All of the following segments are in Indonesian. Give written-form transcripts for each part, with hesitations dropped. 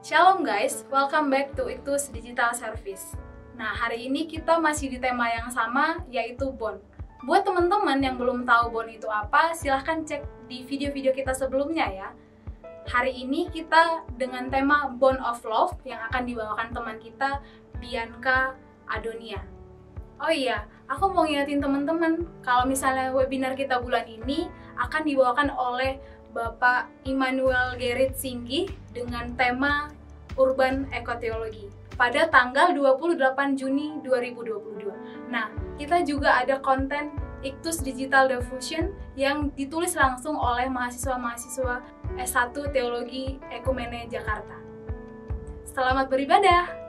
Shalom guys, welcome back to Iktus Digital Service. Nah, hari ini kita masih di tema yang sama, yaitu bond. Buat teman-teman yang belum tahu bond itu apa, silahkan cek di video-video kita sebelumnya ya. Hari ini kita dengan tema Bond of Love yang akan dibawakan teman kita, Bianca Adonia. Oh iya, aku mau ngingetin teman-teman, kalau misalnya webinar kita bulan ini akan dibawakan oleh Bapak Immanuel Gerrit Singgi dengan tema Urban Ekoteologi pada tanggal 28 Juni 2022. Nah, kita juga ada konten Iktus Digital Diffusion yang ditulis langsung oleh mahasiswa-mahasiswa S1 Teologi Ekumene Jakarta. Selamat beribadah!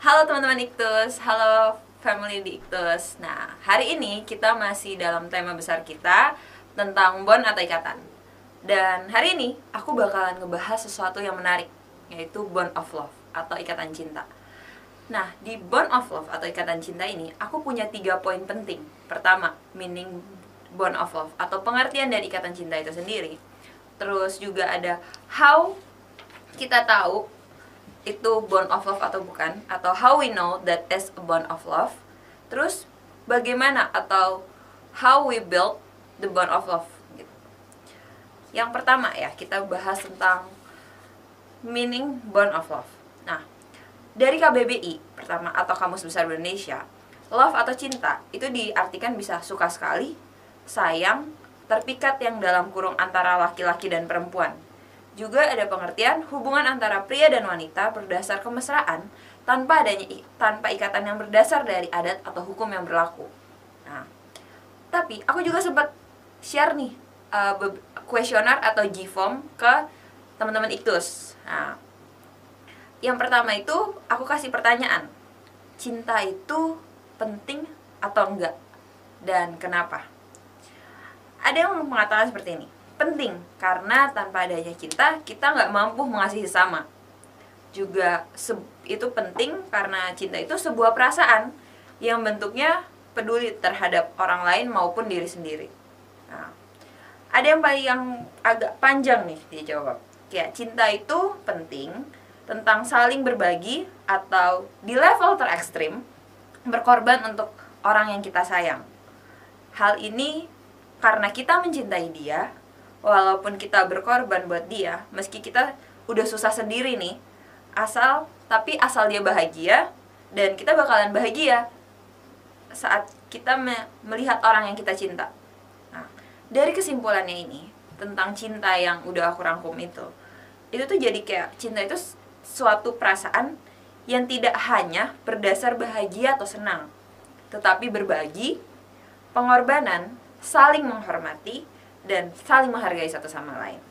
Halo teman-teman Iktus, halo family di Iktus. Nah, hari ini kita masih dalam tema besar kita, tentang bond atau ikatan. Dan hari ini aku bakalan ngebahas sesuatu yang menarik, yaitu bond of love atau ikatan cinta. Nah, di bond of love atau ikatan cinta ini, aku punya 3 poin penting. Pertama, meaning bond of love atau pengertian dari ikatan cinta itu sendiri. Terus juga ada how kita tahu itu bond of love atau bukan, atau how we know that is a bond of love. Terus bagaimana atau how we build the bond of love gitu. Yang pertama ya, kita bahas tentang meaning bond of love. Nah, dari KBBI pertama atau Kamus Besar Indonesia, love atau cinta itu diartikan bisa suka sekali, sayang, terpikat yang dalam kurung antara laki-laki dan perempuan. Juga ada pengertian hubungan antara pria dan wanita berdasar kemesraan tanpa ikatan yang berdasar dari adat atau hukum yang berlaku. Nah, tapi aku juga sempat share nih kuesioner atau G-form ke teman-teman Iktus. Nah, yang pertama itu aku kasih pertanyaan, cinta itu penting atau enggak? Dan kenapa? Ada yang mengatakan seperti ini, penting karena tanpa adanya cinta kita nggak mampu mengasihi sesama. Juga itu penting karena cinta itu sebuah perasaan yang bentuknya peduli terhadap orang lain maupun diri sendiri. Nah, ada yang agak panjang nih dia jawab, kayak cinta itu penting tentang saling berbagi atau di level terekstrim berkorban untuk orang yang kita sayang. Hal ini karena kita mencintai dia, walaupun kita berkorban buat dia, meski kita udah susah sendiri nih, asal dia bahagia, dan kita bakalan bahagia saat kita melihat orang yang kita cinta. Nah, dari kesimpulannya ini tentang cinta yang udah aku rangkum itu tuh jadi kayak cinta itu suatu perasaan yang tidak hanya berdasar bahagia atau senang, tetapi berbagi, pengorbanan, saling menghormati, dan saling menghargai satu sama lain.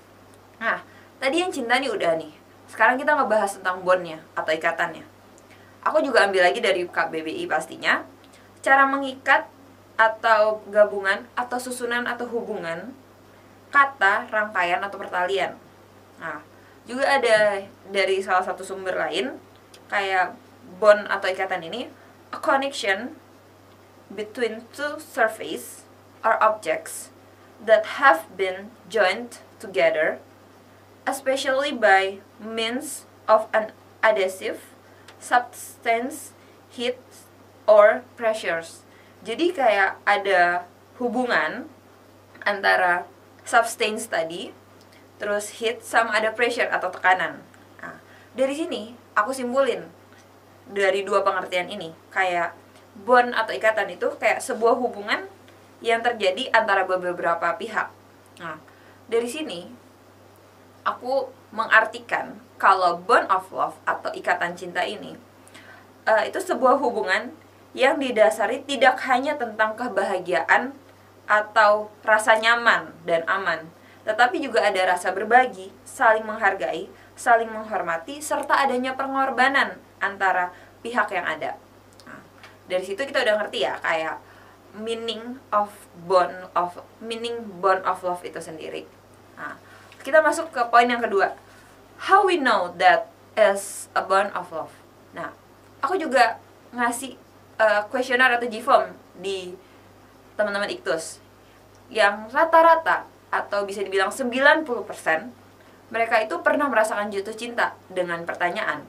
Nah, tadi yang cinta nih udah nih. Sekarang kita ngebahas tentang bondnya atau ikatannya. Aku juga ambil lagi dari KBBI pastinya. Cara mengikat atau gabungan atau susunan atau hubungan, kata, rangkaian atau pertalian. Nah, juga ada dari salah satu sumber lain, kayak bond atau ikatan ini, a connection between two surfaces or objects that have been joined together, especially by means of an adhesive substance, heat, or pressures. Jadi kayak ada hubungan antara substance tadi, terus heat sama ada pressure atau tekanan. Nah, dari sini aku simpulin dari 2 pengertian ini, kayak bond atau ikatan itu kayak sebuah hubungan yang terjadi antara beberapa pihak. Nah, dari sini aku mengartikan kalau bond of love atau ikatan cinta ini itu sebuah hubungan yang didasari tidak hanya tentang kebahagiaan atau rasa nyaman dan aman, tetapi juga ada rasa berbagi, saling menghargai, saling menghormati, serta adanya pengorbanan antara pihak yang ada. Nah, dari situ kita udah ngerti ya kayak meaning bond of love itu sendiri. Nah, kita masuk ke poin yang kedua. How we know that is a bond of love. Nah, aku juga ngasih kuesioner atau G-form di teman-teman Iktus yang rata-rata atau bisa dibilang 90% mereka itu pernah merasakan jatuh cinta dengan pertanyaan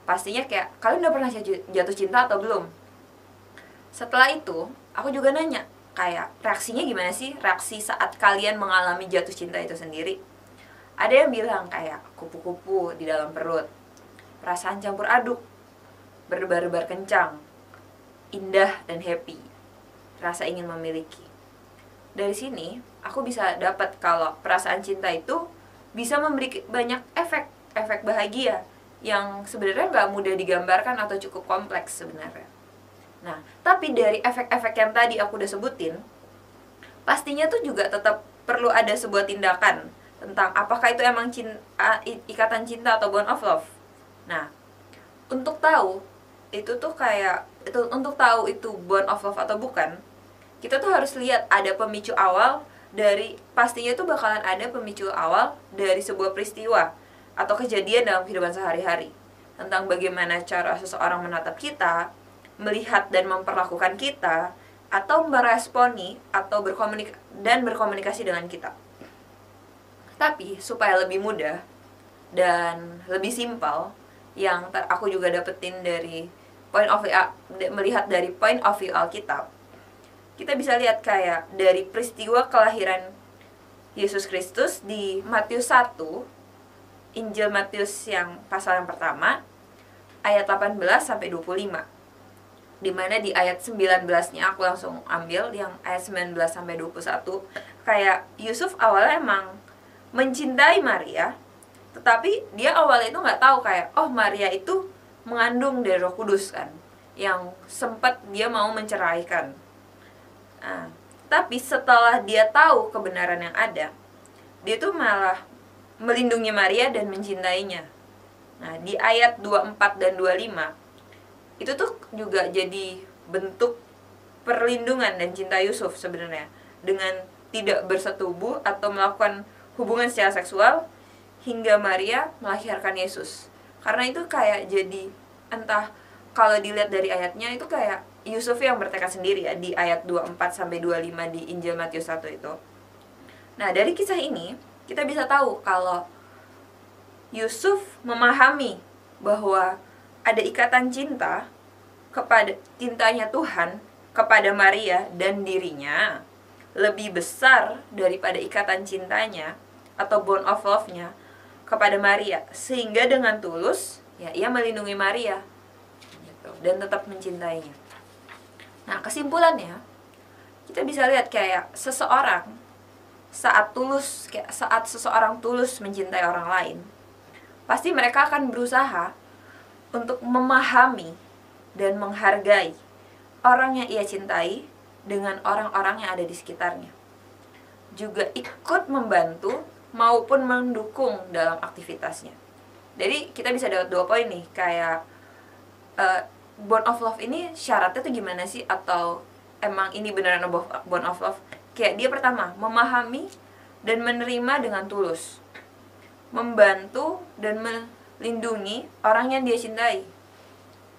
pastinya kayak, kalian udah pernah jatuh cinta atau belum? Setelah itu, aku juga nanya, kayak reaksinya gimana sih? Reaksi saat kalian mengalami jatuh cinta itu sendiri. Ada yang bilang kayak kupu-kupu di dalam perut, perasaan campur aduk, berdebar-debar kencang, indah dan happy, rasa ingin memiliki. Dari sini, aku bisa dapat kalau perasaan cinta itu bisa memberi banyak efek bahagia yang sebenarnya nggak mudah digambarkan atau cukup kompleks sebenarnya. Nah, tapi dari efek-efek yang tadi aku udah sebutin, pastinya tuh juga tetap perlu ada sebuah tindakan tentang apakah itu emang ikatan cinta atau bond of love. Nah, untuk tahu itu bond of love atau bukan, kita tuh harus lihat ada pemicu awal dari, pastinya tuh bakalan ada pemicu awal dari sebuah peristiwa atau kejadian dalam kehidupan sehari-hari, tentang bagaimana cara seseorang menatap kita, melihat dan memperlakukan kita, atau meresponi atau berkomunikasi dengan kita. Tapi supaya lebih mudah dan lebih simpel, yang aku juga dapetin dari melihat dari point of view Alkitab, kita bisa lihat kayak dari peristiwa kelahiran Yesus Kristus di Matius 1, Injil Matius yang pasal yang pertama, ayat 18 sampai 25. Dimana di ayat 19-nya aku langsung ambil yang ayat 19 sampai 21, kayak Yusuf awalnya emang mencintai Maria, tetapi dia awalnya itu nggak tahu kayak, oh Maria itu mengandung dari Roh Kudus kan, yang sempat dia mau menceraikan. Nah, tapi setelah dia tahu kebenaran yang ada, dia tuh malah melindungi Maria dan mencintainya. Nah, di ayat 24 dan 25 itu tuh juga jadi bentuk perlindungan dan cinta Yusuf sebenarnya, dengan tidak bersetubuh atau melakukan hubungan secara seksual hingga Maria melahirkan Yesus. Karena itu kayak jadi, entah kalau dilihat dari ayatnya itu kayak Yusuf yang bertekad sendiri ya, di ayat 24 sampai 25 di Injil Matius 1 itu. Nah, dari kisah ini kita bisa tahu kalau Yusuf memahami bahwa ada ikatan cinta kepada cintanya Tuhan kepada Maria dan dirinya lebih besar daripada ikatan cintanya atau bond of love-nya kepada Maria, sehingga dengan tulus ya ia melindungi Maria gitu, dan tetap mencintainya. Nah, kesimpulannya kita bisa lihat kayak seseorang saat seseorang tulus mencintai orang lain, pasti mereka akan berusaha untuk memahami dan menghargai orang yang ia cintai dengan orang-orang yang ada di sekitarnya. Juga ikut membantu maupun mendukung dalam aktivitasnya. Jadi kita bisa dapat 2 poin nih, kayak bond of love ini syaratnya tuh gimana sih, atau emang ini beneran bond of love. Kayak dia pertama, memahami dan menerima dengan tulus, membantu dan melindungi orang yang dia cintai.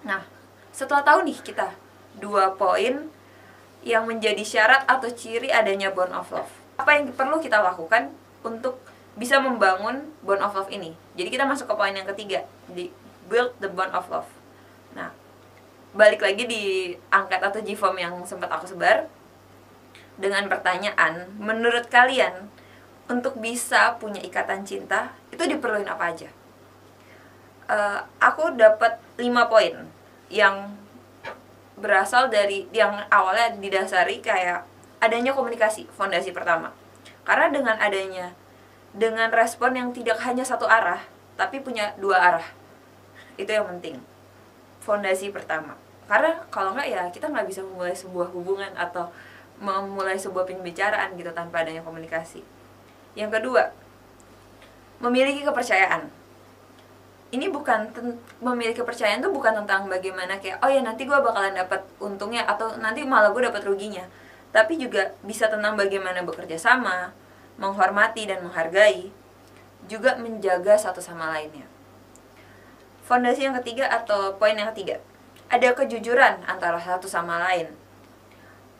Nah, setelah tahu nih kita 2 poin yang menjadi syarat atau ciri adanya bond of love, apa yang perlu kita lakukan untuk bisa membangun bond of love ini? Jadi kita masuk ke poin yang ketiga, di build the bond of love. Nah, balik lagi di angkat atau G-form yang sempat aku sebar dengan pertanyaan, menurut kalian untuk bisa punya ikatan cinta itu diperluin apa aja? Aku dapat 5 poin yang berasal dari yang awalnya didasari kayak adanya komunikasi, fondasi pertama. Karena dengan respon yang tidak hanya satu arah, tapi punya 2 arah, itu yang penting. Fondasi pertama, karena kalau enggak ya kita nggak bisa memulai sebuah hubungan atau memulai sebuah pembicaraan gitu tanpa adanya komunikasi. Yang kedua, memiliki kepercayaan. Ini memiliki kepercayaan tuh bukan tentang bagaimana kayak oh ya nanti gue bakalan dapat untungnya atau nanti malah gue dapat ruginya, tapi juga bisa tentang bagaimana bekerja sama, menghormati dan menghargai, juga menjaga satu sama lainnya. Fondasi yang ketiga atau poin yang ketiga, ada kejujuran antara satu sama lain.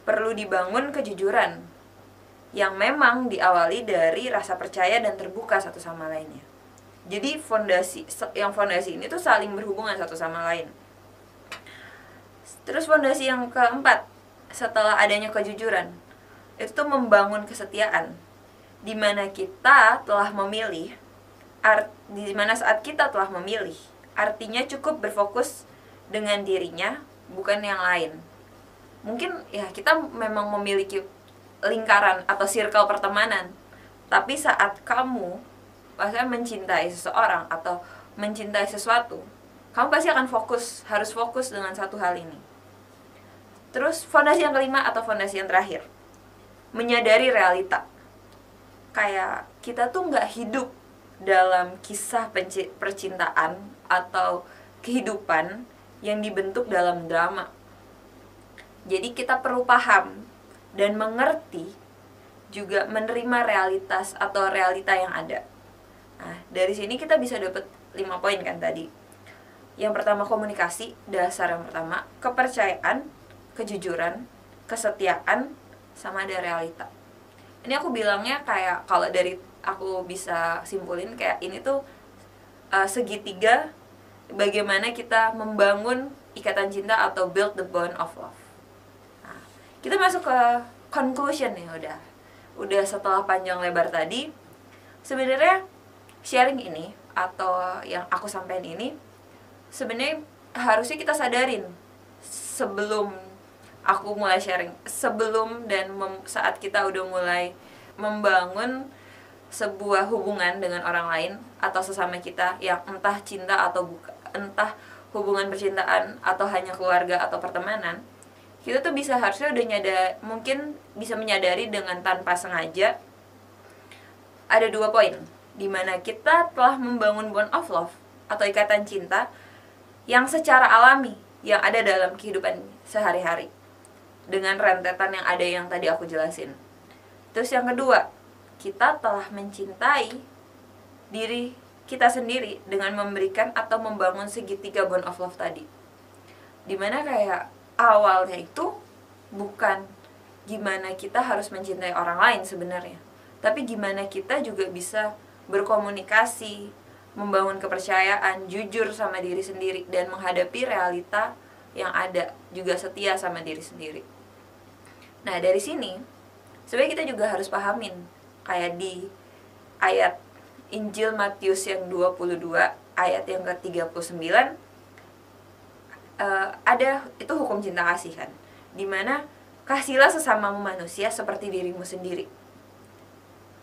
Perlu dibangun kejujuran yang memang diawali dari rasa percaya dan terbuka satu sama lainnya. Jadi fondasi ini tuh saling berhubungan satu sama lain. Terus fondasi yang keempat, setelah adanya kejujuran, itu tuh membangun kesetiaan, di mana kita telah memilih, di mana saat kita telah memilih, artinya cukup berfokus dengan dirinya, bukan yang lain. Mungkin ya kita memang memiliki lingkaran atau circle pertemanan, tapi saat kamu mencintai seseorang atau mencintai sesuatu, kamu pasti akan harus fokus dengan satu hal ini. Terus fondasi yang kelima atau fondasi yang terakhir, menyadari realita. Kayak kita tuh nggak hidup dalam kisah percintaan atau kehidupan yang dibentuk dalam drama. Jadi kita perlu paham dan mengerti, juga menerima realitas atau realita yang ada. Nah, dari sini kita bisa dapat 5 poin kan tadi. Yang pertama komunikasi, dasar yang pertama, kepercayaan, kejujuran, kesetiaan, sama ada realita. Ini aku bilangnya kayak, kalau dari aku bisa simpulin kayak ini tuh segitiga bagaimana kita membangun ikatan cinta atau build the bond of love. Nah, kita masuk ke conclusion nih. Udah setelah panjang lebar tadi, sebenarnya sharing ini atau yang aku sampaikan ini sebenarnya harusnya kita sadarin sebelum aku mulai sharing, sebelum dan saat kita udah mulai membangun sebuah hubungan dengan orang lain atau sesama kita, yang entah cinta atau bukan, entah hubungan percintaan atau hanya keluarga atau pertemanan, kita tuh harusnya udah mungkin bisa menyadari dengan tanpa sengaja ada 2 poin dimana kita telah membangun bond of love atau ikatan cinta yang secara alami yang ada dalam kehidupan sehari-hari dengan rentetan yang ada yang tadi aku jelasin. Terus yang kedua, kita telah mencintai diri kita sendiri dengan memberikan atau membangun segitiga bond of love tadi. Dimana kayak awalnya itu bukan gimana kita harus mencintai orang lain sebenarnya, tapi gimana kita juga bisa berkomunikasi, membangun kepercayaan, jujur sama diri sendiri, dan menghadapi realita yang ada, juga setia sama diri sendiri. Nah, dari sini sebenarnya kita juga harus pahamin kayak di ayat Injil Matius yang 22 ayat yang ke-39 ada itu hukum cinta kasih kan, dimana kasihilah sesamamu manusia seperti dirimu sendiri.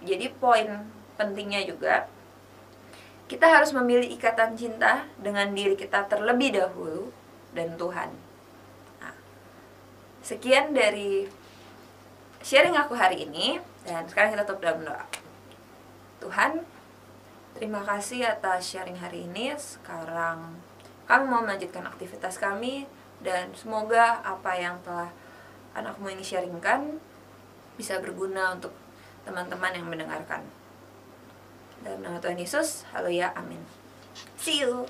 Jadi poin pentingnya juga kita harus memilih ikatan cinta dengan diri kita terlebih dahulu dan Tuhan. Nah, sekian dari sharing aku hari ini, dan sekarang kita tutup dalam doa. Tuhan, terima kasih atas sharing hari ini. Sekarang kami mau melanjutkan aktivitas kami, dan semoga apa yang telah anakmu ini sharingkan bisa berguna untuk teman-teman yang mendengarkan. Dalam nama Tuhan Yesus, haleluya, amin. See you.